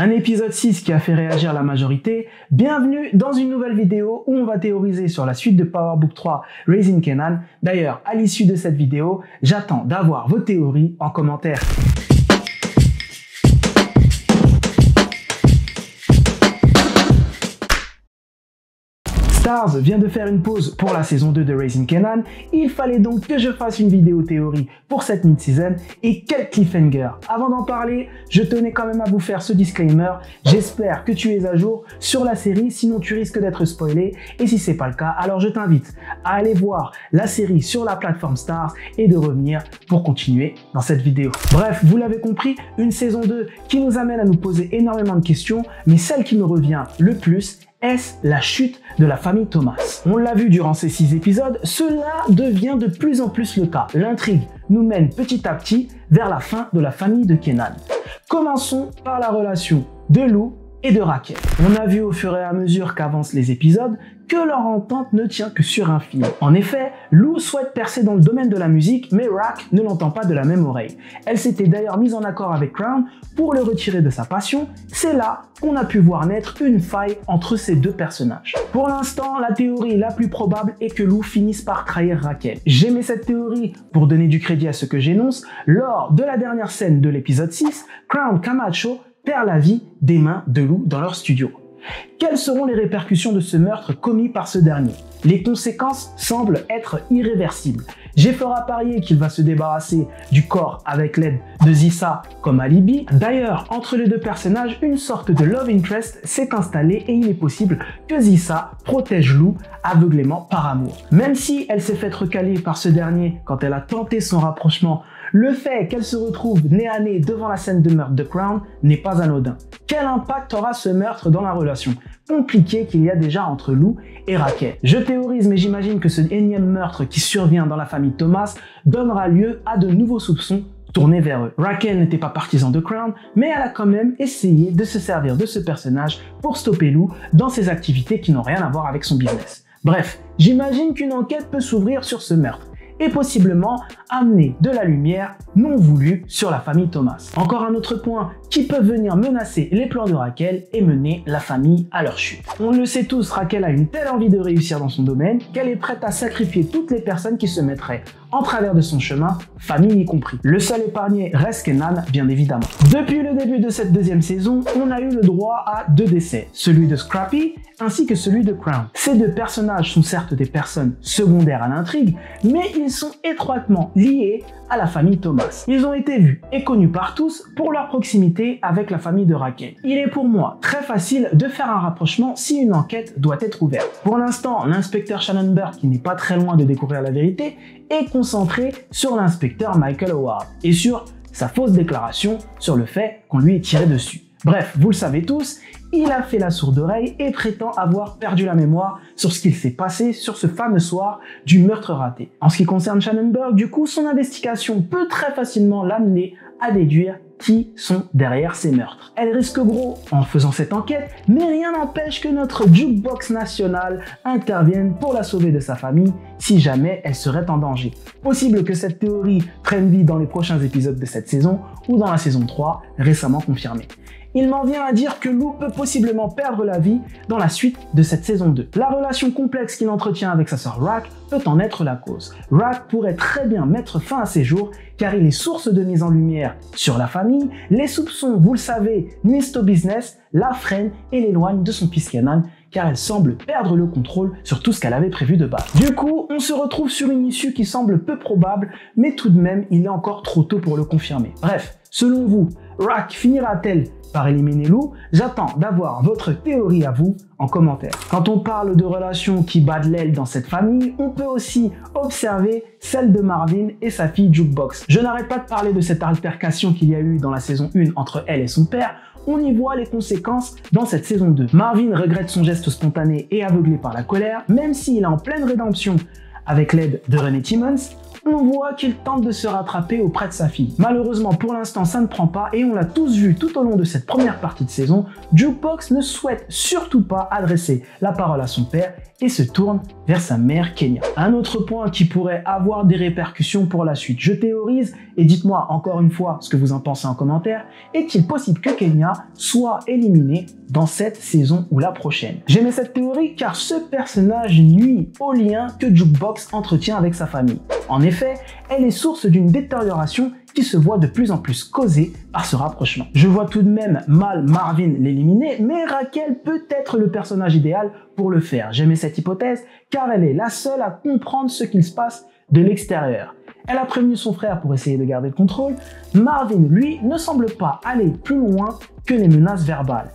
Un épisode 6 qui a fait réagir la majorité. Bienvenue dans une nouvelle vidéo où on va théoriser sur la suite de Power Book 3 Raising Kanan. D'ailleurs, à l'issue de cette vidéo, j'attends d'avoir vos théories en commentaire. Starz vient de faire une pause pour la saison 2 de Raising Kanan, il fallait donc que je fasse une vidéo théorie pour cette mid-season, et quel cliffhanger! Avant d'en parler, je tenais quand même à vous faire ce disclaimer, j'espère que tu es à jour sur la série, sinon tu risques d'être spoilé, et si c'est pas le cas, alors je t'invite à aller voir la série sur la plateforme Starz et de revenir pour continuer dans cette vidéo. Bref, vous l'avez compris, une saison 2 qui nous amène à nous poser énormément de questions, mais celle qui me revient le plus, est-ce la chute de la famille Thomas? On l'a vu durant ces 6 épisodes, cela devient de plus en plus le cas. L'intrigue nous mène petit à petit vers la fin de la famille de Kanan. Commençons par la relation de Lou et de Raquel. On a vu au fur et à mesure qu'avancent les épisodes que leur entente ne tient que sur un fil. En effet, Lou souhaite percer dans le domaine de la musique, mais Rack ne l'entend pas de la même oreille. Elle s'était d'ailleurs mise en accord avec Crown pour le retirer de sa passion. C'est là qu'on a pu voir naître une faille entre ces deux personnages. Pour l'instant, la théorie la plus probable est que Lou finisse par trahir Raquel. J'aimais cette théorie pour donner du crédit à ce que j'énonce. Lors de la dernière scène de l'épisode 6, Crown Camacho perd la vie des mains de Lou dans leur studio. Quelles seront les répercussions de ce meurtre commis par ce dernier? Les conséquences semblent être irréversibles. J'ai fort à parier qu'il va se débarrasser du corps avec l'aide de Zissa comme alibi. D'ailleurs, entre les deux personnages, une sorte de love interest s'est installée et il est possible que Zissa protège Lou aveuglément par amour. Même si elle s'est faite recaler par ce dernier quand elle a tenté son rapprochement, le fait qu'elle se retrouve nez à nez devant la scène de meurtre de Crown n'est pas anodin. Quel impact aura ce meurtre dans la relation compliquée qu'il y a déjà entre Lou et Raquel? Je théorise, mais j'imagine que ce énième meurtre qui survient dans la famille Thomas donnera lieu à de nouveaux soupçons tournés vers eux. Raquel n'était pas partisan de Crown, mais elle a quand même essayé de se servir de ce personnage pour stopper Lou dans ses activités qui n'ont rien à voir avec son business. Bref, j'imagine qu'une enquête peut s'ouvrir sur ce meurtre et possiblement amener de la lumière non voulue sur la famille Thomas. Encore un autre point qui peut venir menacer les plans de Raquel et mener la famille à leur chute. On le sait tous, Raquel a une telle envie de réussir dans son domaine qu'elle est prête à sacrifier toutes les personnes qui se mettraient en travers de son chemin, famille y compris. Le seul épargné reste Kanan, bien évidemment. Depuis le début de cette deuxième saison, on a eu le droit à 2 décès, celui de Scrappy ainsi que celui de Crown. Ces deux personnages sont certes des personnes secondaires à l'intrigue, mais ils sont étroitement liés à la famille Thomas. Ils ont été vus et connus par tous pour leur proximité avec la famille de Raquel. Il est pour moi très facile de faire un rapprochement si une enquête doit être ouverte. Pour l'instant, l'inspecteur Shannon Burke, qui n'est pas très loin de découvrir la vérité, est concentré sur l'inspecteur Michael Howard et sur sa fausse déclaration sur le fait qu'on lui ait tiré dessus. Bref, vous le savez tous, il a fait la sourde oreille et prétend avoir perdu la mémoire sur ce qu'il s'est passé sur ce fameux soir du meurtre raté. En ce qui concerne Shannon Burke, du coup, son investigation peut très facilement l'amener à déduire qui sont derrière ces meurtres. Elle risque gros en faisant cette enquête, mais rien n'empêche que notre jukebox nationale intervienne pour la sauver de sa famille si jamais elle serait en danger. Possible que cette théorie prenne vie dans les prochains épisodes de cette saison ou dans la saison 3, récemment confirmée. Il m'en vient à dire que Lou peut possiblement perdre la vie dans la suite de cette saison 2. La relation complexe qu'il entretient avec sa sœur Rack peut en être la cause. Rack pourrait très bien mettre fin à ses jours car il est source de mise en lumière sur la famille. Les soupçons, vous le savez, nuisent au business, la freinent et l'éloignent de son fils Kanan car elle semble perdre le contrôle sur tout ce qu'elle avait prévu de base. Du coup, on se retrouve sur une issue qui semble peu probable, mais tout de même, il est encore trop tôt pour le confirmer. Bref, selon vous, Rack finira-t-elle par éliminer Lou? J'attends d'avoir votre théorie à vous en commentaire. Quand on parle de relations qui battent l'aile dans cette famille, on peut aussi observer celle de Marvin et sa fille Jukebox. Je n'arrête pas de parler de cette altercation qu'il y a eu dans la saison 1 entre elle et son père. On y voit les conséquences dans cette saison 2. Marvin regrette son geste spontané et aveuglé par la colère, même s'il est en pleine rédemption avec l'aide de René Timmons. on voit qu'il tente de se rattraper auprès de sa fille. Malheureusement, pour l'instant, ça ne prend pas et on l'a tous vu tout au long de cette première partie de saison, Jukebox ne souhaite surtout pas adresser la parole à son père et se tourne vers sa mère Kenya. Un autre point qui pourrait avoir des répercussions pour la suite. Je théorise, et dites-moi encore une fois ce que vous en pensez en commentaire, est-il possible que Kenya soit éliminée dans cette saison ou la prochaine? J'aimais cette théorie car ce personnage nuit au lien que Jukebox entretient avec sa famille. En effet, elle est source d'une détérioration qui se voit de plus en plus causée par ce rapprochement. Je vois tout de même mal Marvin l'éliminer, mais Raquel peut être le personnage idéal pour le faire. J'aimais cette hypothèse car elle est la seule à comprendre ce qu'il se passe de l'extérieur. Elle a prévenu son frère pour essayer de garder le contrôle. Marvin, lui, ne semble pas aller plus loin que les menaces verbales.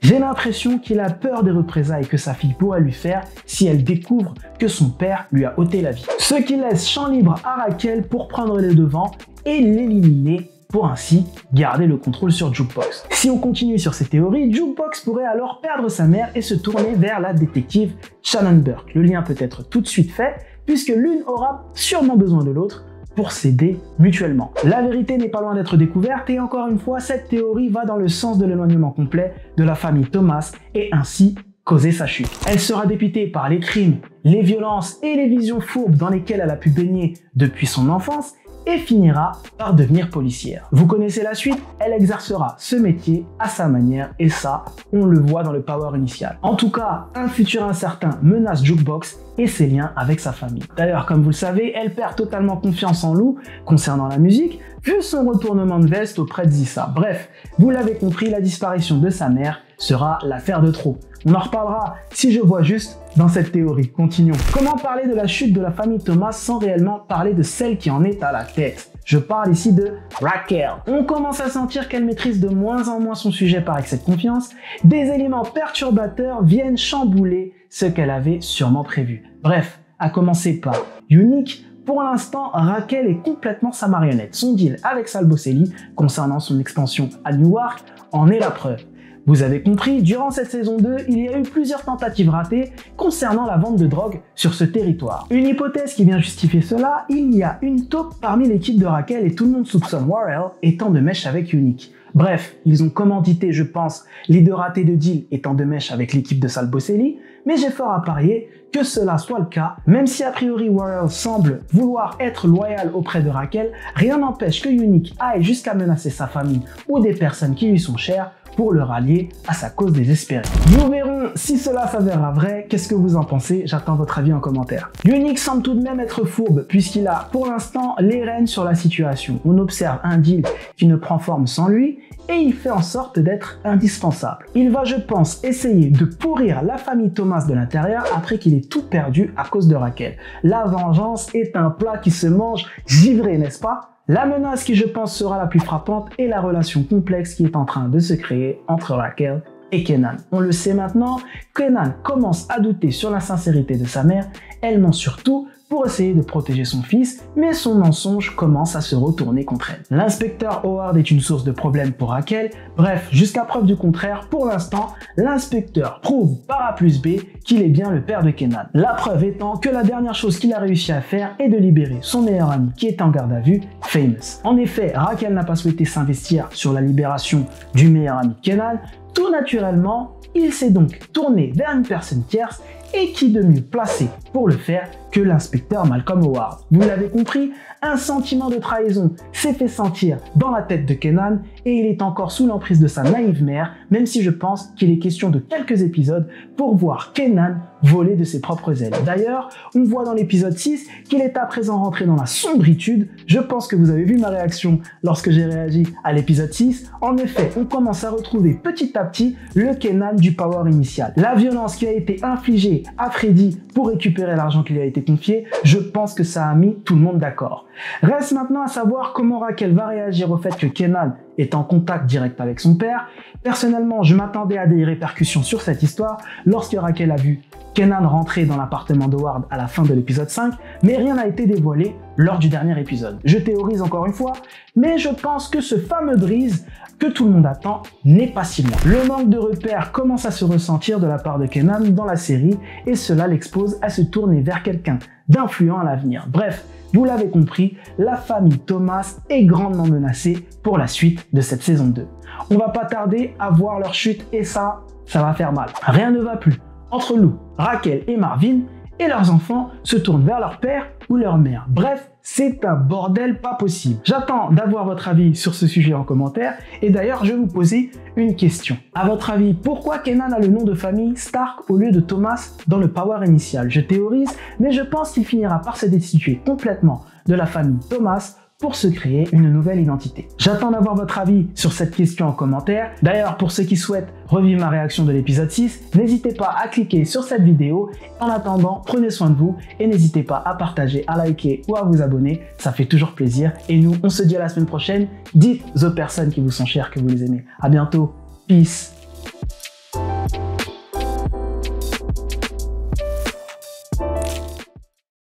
J'ai l'impression qu'il a peur des représailles que sa fille pourrait lui faire si elle découvre que son père lui a ôté la vie. Ce qui laisse champ libre à Raquel pour prendre les devants et l'éliminer pour ainsi garder le contrôle sur Jukebox. Si on continue sur ces théories, Jukebox pourrait alors perdre sa mère et se tourner vers la détective Shannon Burke. Le lien peut être tout de suite fait puisque l'une aura sûrement besoin de l'autre pour s'aider mutuellement. La vérité n'est pas loin d'être découverte et encore une fois, cette théorie va dans le sens de l'éloignement complet de la famille Thomas et ainsi causer sa chute. Elle sera dépitée par les crimes, les violences et les visions fourbes dans lesquelles elle a pu baigner depuis son enfance et finira par devenir policière. Vous connaissez la suite, elle exercera ce métier à sa manière et ça, on le voit dans le power initial. En tout cas, un futur incertain menace Jukebox et ses liens avec sa famille. D'ailleurs, comme vous le savez, elle perd totalement confiance en Lou concernant la musique, vu son retournement de veste auprès de Zissa. Bref, vous l'avez compris, la disparition de sa mère sera l'affaire de trop. On en reparlera si je vois juste dans cette théorie. Continuons. Comment parler de la chute de la famille Thomas sans réellement parler de celle qui en est à la tête? Je parle ici de Raquel. On commence à sentir qu'elle maîtrise de moins en moins son sujet par excès de confiance. Des éléments perturbateurs viennent chambouler ce qu'elle avait sûrement prévu. Bref, à commencer par Unique. Pour l'instant, Raquel est complètement sa marionnette. Son deal avec Sal Bosselli concernant son expansion à Newark en est la preuve. Vous avez compris, durant cette saison 2, il y a eu plusieurs tentatives ratées concernant la vente de drogue sur ce territoire. Une hypothèse qui vient justifier cela, il y a une taupe parmi l'équipe de Raquel et tout le monde soupçonne Warrell étant de mèche avec Unique. Bref, ils ont commandité, je pense, les deux ratés de deal étant de mèche avec l'équipe de Sal Bosselli, mais j'ai fort à parier que cela soit le cas, même si a priori Warrell semble vouloir être loyal auprès de Raquel, rien n'empêche que Unique aille jusqu'à menacer sa famille ou des personnes qui lui sont chères pour le rallier à sa cause désespérée. Nous verrons si cela s'avérera vrai. Qu'est-ce que vous en pensez? J'attends votre avis en commentaire. Unique semble tout de même être fourbe puisqu'il a pour l'instant les rênes sur la situation. On observe un deal qui ne prend forme sans lui et il fait en sorte d'être indispensable. Il va, je pense, essayer de pourrir la famille Thomas de l'intérieur après qu'il ait tout perdu à cause de Raquel. La vengeance est un plat qui se mange givré, n'est-ce pas? La menace qui, je pense, sera la plus frappante est la relation complexe qui est en train de se créer entre Raquel et Kenan. On le sait maintenant, Kenan commence à douter sur la sincérité de sa mère, elle ment surtout pour essayer de protéger son fils, mais son mensonge commence à se retourner contre elle. L'inspecteur Howard est une source de problème pour Raquel. Bref, jusqu'à preuve du contraire, pour l'instant, l'inspecteur prouve par A plus B qu'il est bien le père de Kenan. La preuve étant que la dernière chose qu'il a réussi à faire est de libérer son meilleur ami qui est en garde à vue, Famous. En effet, Raquel n'a pas souhaité s'investir sur la libération du meilleur ami de Kenan. Tout naturellement, il s'est donc tourné vers une personne tierce et qui de mieux placé pour le faire que l'inspecteur Malcolm Howard. Vous l'avez compris, un sentiment de trahison s'est fait sentir dans la tête de Kenan et il est encore sous l'emprise de sa naïve mère, même si je pense qu'il est question de quelques épisodes pour voir Kenan voler de ses propres ailes. D'ailleurs, on voit dans l'épisode 6 qu'il est à présent rentré dans la sombritude. Je pense que vous avez vu ma réaction lorsque j'ai réagi à l'épisode 6. En effet, on commence à retrouver petit à petit le Kenan du power initial. La violence qui a été infligée à Freddy pour récupérer l'argent qui lui a été confié, je pense que ça a mis tout le monde d'accord. Reste maintenant à savoir comment Raquel va réagir au fait que Kenan est en contact direct avec son père. Personnellement, je m'attendais à des répercussions sur cette histoire lorsque Raquel a vu Kenan rentrer dans l'appartement d'Howard à la fin de l'épisode 5, mais rien n'a été dévoilé lors du dernier épisode. Je théorise encore une fois, mais je pense que ce fameux Breeze que tout le monde attend n'est pas si loin. Le manque de repères commence à se ressentir de la part de Kenan dans la série et cela l'expose à se tourner vers quelqu'un d'influent à l'avenir. Bref, Vous l'avez compris, la famille Thomas est grandement menacée pour la suite de cette saison 2. On va pas tarder à voir leur chute et ça va faire mal. Rien ne va plus entre Lou, Raquel et Marvin et leurs enfants se tournent vers leur père ou leur mère. Bref, c'est un bordel pas possible. J'attends d'avoir votre avis sur ce sujet en commentaire et d'ailleurs je vais vous poser une question. À votre avis, pourquoi Kenan a le nom de famille Stark au lieu de Thomas dans le power initial? Je théorise, mais je pense qu'il finira par se destituer complètement de la famille Thomas pour se créer une nouvelle identité. J'attends d'avoir votre avis sur cette question en commentaire. D'ailleurs, pour ceux qui souhaitent revivre ma réaction de l'épisode 6, n'hésitez pas à cliquer sur cette vidéo. En attendant, prenez soin de vous et n'hésitez pas à partager, à liker ou à vous abonner. Ça fait toujours plaisir. Et nous, on se dit à la semaine prochaine. Dites aux personnes qui vous sont chères que vous les aimez. À bientôt. Peace.